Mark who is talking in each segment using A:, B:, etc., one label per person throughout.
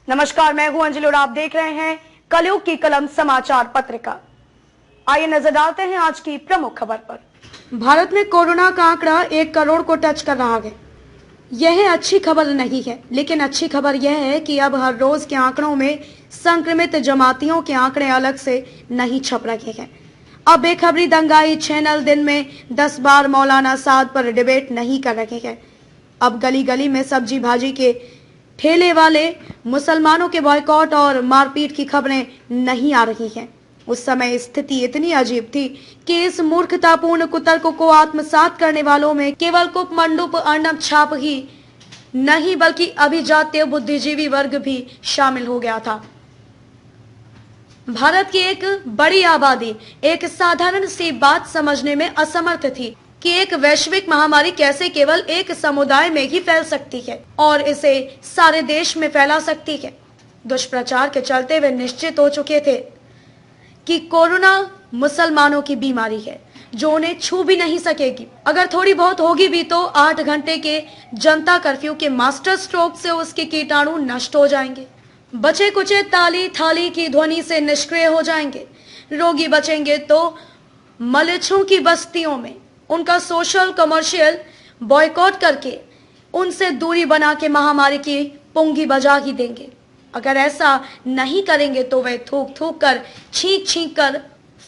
A: नमस्कार, मैं हूं अंजलि और आप देख रहे हैं कलयुग की कलम समाचार पत्रिका। आइए नजर डालते हैं आज की प्रमुख खबर पर। भारत में कोरोना का आंकड़ा 1 करोड़ को टच कर रहा है। यह अच्छी खबर नहीं है, लेकिन अच्छी खबर यह है कि अब हर रोज के आंकड़ों में संक्रमित जमातियों के आंकड़े अलग से नहीं छप रहे हैं। अब बेखबरी दंगाई चैनल दिन में 10 बार मौलाना साद पर डिबेट नहीं कर रहे हैं। अब गली गली में सब्जी भाजी के ठेले वाले मुसलमानों के बॉयकॉट और मारपीट की खबरें नहीं आ रही हैं। उस समय स्थिति इतनी अजीब थी कि इस मूर्खतापूर्ण कुतर्क को आत्मसात करने वालों में केवल कुप मंडूप अर्नब छाप ही नहीं बल्कि अभिजात्य बुद्धिजीवी वर्ग भी शामिल हो गया था। भारत की एक बड़ी आबादी एक साधारण सी बात समझने में असमर्थ थी कि एक वैश्विक महामारी कैसे केवल एक समुदाय में ही फैल सकती है और इसे सारे देश में फैला सकती है। दुष्प्रचार के चलते वे निश्चित हो चुके थे कि कोरोना मुसलमानों की बीमारी है जो उन्हें छू भी नहीं सकेगी। अगर थोड़ी बहुत होगी भी तो 8 घंटे के जनता कर्फ्यू के मास्टर स्ट्रोक से उसके कीटाणु नष्ट हो जाएंगे। बचे कुचे ताली थाली की ध्वनि से निष्क्रिय हो जाएंगे। रोगी बचेंगे तो मलेच्छों की बस्तियों में उनका सोशल कमर्शियल बॉयकॉट करके उनसे दूरी बना के महामारी की पुंगी बजा ही देंगे। अगर ऐसा नहीं करेंगे तो वे थूक थूक कर छींक छींक कर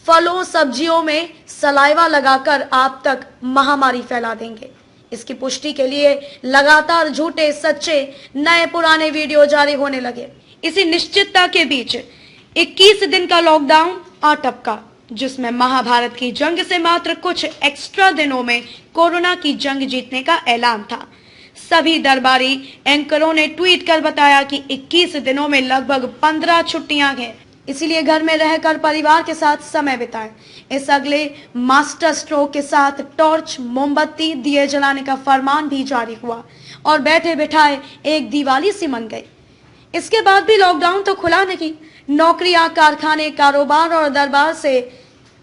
A: फलों सब्जियों में सलाइवा लगाकर आप तक महामारी फैला देंगे। इसकी पुष्टि के लिए लगातार झूठे सच्चे नए पुराने वीडियो जारी होने लगे। इसी निश्चितता के बीच 21 दिन का लॉकडाउन आ टपका, जिसमें महाभारत की जंग से मात्र कुछ एक्स्ट्रा दिनों में कोरोना की जंग जीतने का ऐलान था। सभी दरबारी एंकरों ने ट्वीट कर बताया कि 21 दिनों में लगभग 15 छुट्टियां हैं, इसीलिए घर में रहकर परिवार के साथ समय बिताएं। इस अगले मास्टर स्ट्रोक के साथ टॉर्च, मोमबत्ती, दिए जलाने का फरमान भी जारी हुआ और बैठे बिठाए एक दिवाली सी मन गई। इसके बाद भी लॉकडाउन तो खुला नहीं। नौकरियां, कारखाने, कारोबार और दरबार से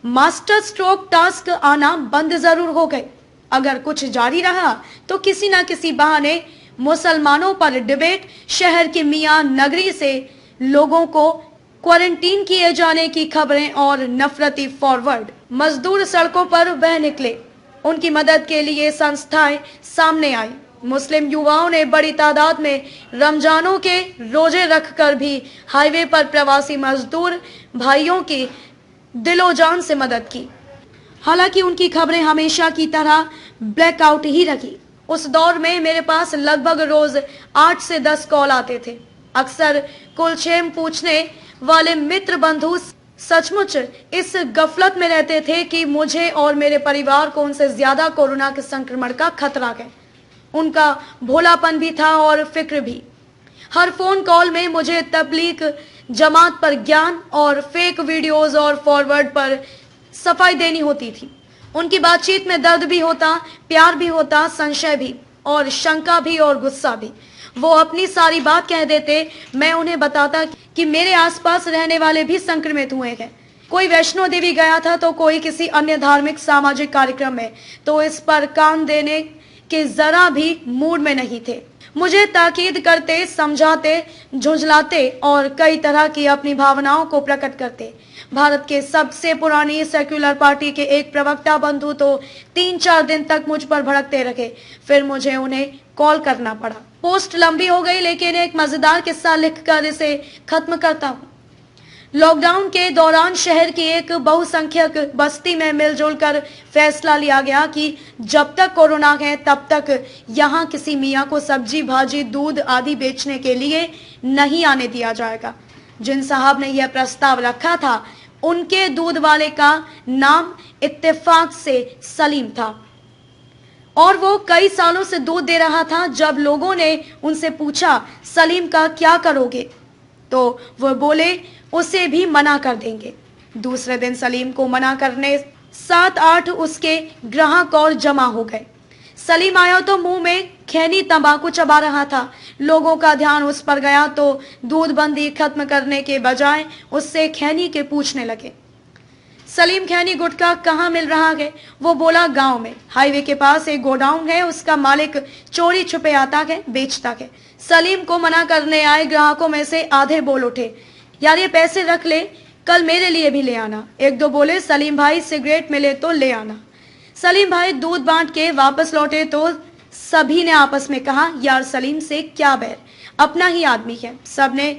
A: मास्टर स्ट्रोक टास्क आना बंद जरूर हो गए। अगर कुछ जारी रहा तो किसी न किसी बहाने मुसलमानों पर डिबेट, शहर के मियां नगरी से लोगों को क्वारंटीन किए जाने की खबरें और नफरती फॉरवर्ड। मजदूर सड़कों पर बह निकले, उनकी मदद के लिए संस्थाएं सामने आई। मुस्लिम युवाओं ने बड़ी तादाद में रमजानों के रोजे रखकर भी हाईवे पर प्रवासी मजदूर भाइयों की दिलो जान से मदद की। हालांकि उनकी खबरें हमेशा की तरह ब्लैकआउट ही रही। उस दौर में मेरे पास लगभग रोज 8 से 10 कॉल आते थे। अक्सर कुलक्षेम पूछने वाले मित्र बंधु सचमुच इस गफलत में रहते थे कि मुझे और मेरे परिवार को उनसे ज्यादा कोरोना के संक्रमण का खतरा है। उनका भोलापन भी था और फिक्र भी। हर फोन कॉल में मुझे तबलीग जमात पर ज्ञान और फेक वीडियोस और फॉरवर्ड पर सफाई देनी होती थी। उनकी बातचीत में दर्द भी होता, प्यार भी होता, संशय भी और शंका भी और गुस्सा भी। वो अपनी सारी बात कह देते, मैं उन्हें बताता कि मेरे आसपास रहने वाले भी संक्रमित हुए हैं। कोई वैष्णो देवी गया था तो कोई किसी अन्य धार्मिक सामाजिक कार्यक्रम में, तो इस पर कान देने के जरा भी मूड में नहीं थे। मुझे ताकीद करते, समझाते, झुंझलाते और कई तरह की अपनी भावनाओं को प्रकट करते। भारत के सबसे पुरानी सेक्युलर पार्टी के एक प्रवक्ता बंधु तो 3-4 दिन तक मुझ पर भड़कते रहे। फिर मुझे उन्हें कॉल करना पड़ा। पोस्ट लंबी हो गई, लेकिन एक मजेदार किस्सा लिखकर इसे खत्म करता हूँ। लॉकडाउन के दौरान शहर की एक बहुसंख्यक बस्ती में मिलजुल कर फैसला लिया गया कि जब तक कोरोना है तब तक यहाँ किसी मियाँ को सब्जी भाजी, दूध आदि बेचने के लिए नहीं आने दिया जाएगा। जिन साहब ने यह प्रस्ताव रखा था उनके दूध वाले का नाम इत्तेफाक से सलीम था और वो कई सालों से दूध दे रहा था। जब लोगों ने उनसे पूछा सलीम का क्या करोगे, तो वो बोले उसे भी मना कर देंगे। दूसरे दिन सलीम को मना करने 7-8 उसके ग्राहक और जमा हो गए। सलीम आया तो मुंह में खैनी तंबाकू चबा रहा था। लोगों का ध्यान उस पर गया तो दूध बंदी खत्म करने के बजाय उससे खैनी के पूछने लगे। सलीम खैनी गुटखा कहाँ मिल रहा है? वो बोला गांव में। हाईवे के पास एक गोडाउन है, उसका मालिक चोरी छुपे आता है, बेचता है। सलीम को मना करने आए ग्राहकों में से आधे बोल उठे, यार ये पैसे रख ले, कल मेरे लिए भी ले आना। एक दो बोले, सलीम भाई सिगरेट मिले तो ले आना। सलीम भाई दूध बांट के वापस लौटे तो सभी ने आपस में कहा, यार सलीम से क्या बैर, अपना ही आदमी है। सबने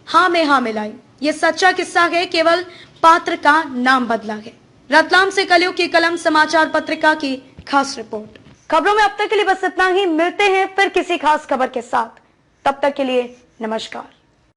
A: हाँ में हाँ मिलाई। ये सच्चा किस्सा है, केवल पात्र का नाम बदला है। रतलाम से कलयुग की कलम समाचार पत्रिका की खास रिपोर्ट। खबरों में अब तक के लिए बस इतना ही। मिलते हैं फिर किसी खास खबर के साथ, तब तक के लिए नमस्कार।